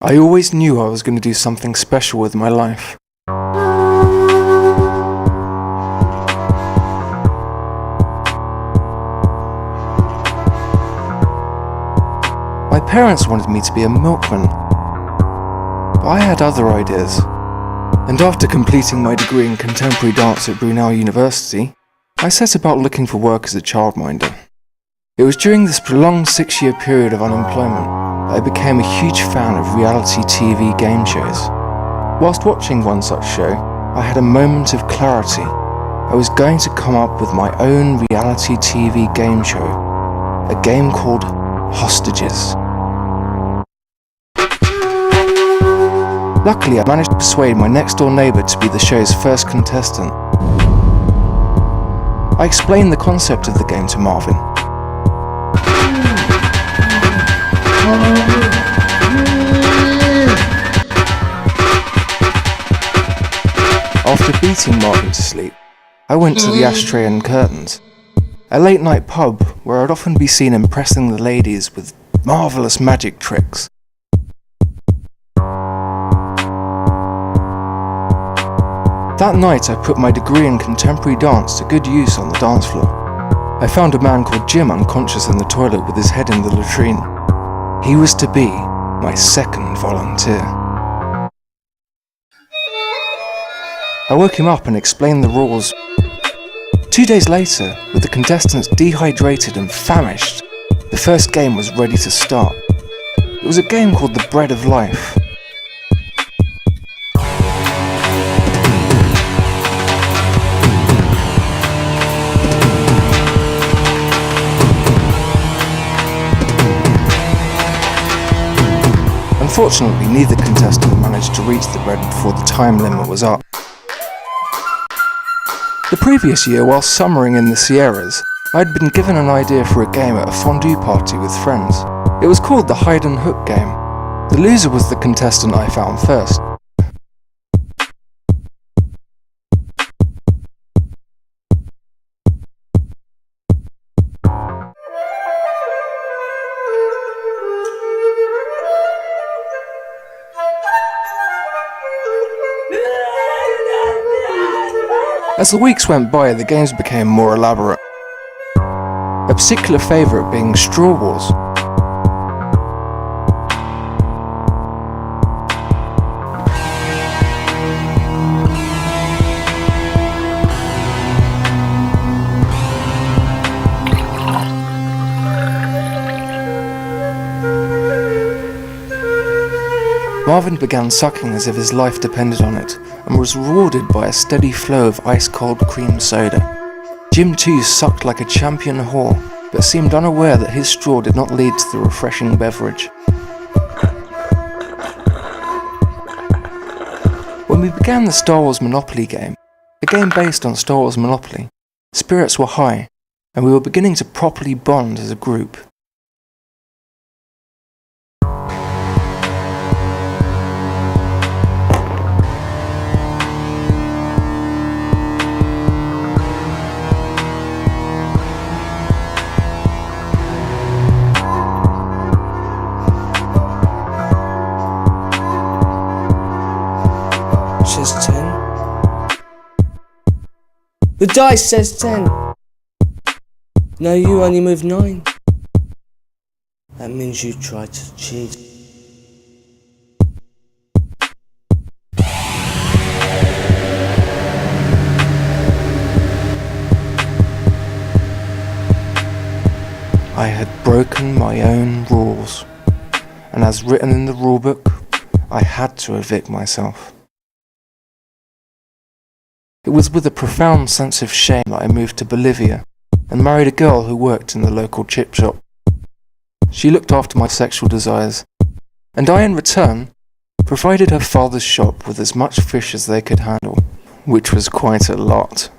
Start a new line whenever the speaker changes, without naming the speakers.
I always knew I was going to do something special with my life. My parents wanted me to be a milkman, but I had other ideas. And after completing my degree in contemporary dance at Brunel University, I set about looking for work as a childminder. It was during this prolonged 6-year period of unemployment that I became a huge fan of reality TV game shows. Whilst watching one such show, I had a moment of clarity. I was going to come up with my own reality TV game show, a game called Hostages. Luckily, I managed to persuade my next-door neighbour to be the show's first contestant. I explained the concept of the game to Marvin. After beating Marvin to sleep, I went to the Ashtray and Curtains, a late-night pub where I'd often be seen impressing the ladies with marvellous magic tricks. That night I put my degree in contemporary dance to good use on the dance floor. I found a man called Jim unconscious in the toilet with his head in the latrine. He was to be my second volunteer. I woke him up and explained the rules. 2 days later, with the contestants dehydrated and famished, the first game was ready to start. It was a game called The Bread of Life. Unfortunately, neither contestant managed to reach the bread before the time limit was up. The previous year, while summering in the Sierras, I had been given an idea for a game at a fondue party with friends. It was called the Hide and Hook game. The loser was the contestant I found first. As the weeks went by, the games became more elaborate. A particular favourite being Straw Wars. Marvin began sucking as if his life depended on it, and was rewarded by a steady flow of ice-cold cream soda. Jim too sucked like a champion whore, but seemed unaware that his straw did not lead to the refreshing beverage. When we began the Star Wars Monopoly game, a game based on Star Wars Monopoly, spirits were high, and we were beginning to properly bond as a group.
Says 10. The dice says 10. No, you only moved 9. That means you tried to cheat.
I had broken my own rules, and as written in the rulebook, I had to evict myself. It was with a profound sense of shame that I moved to Bolivia and married a girl who worked in the local chip shop. She looked after my sexual desires, and I in return provided her father's shop with as much fish as they could handle, which was quite a lot.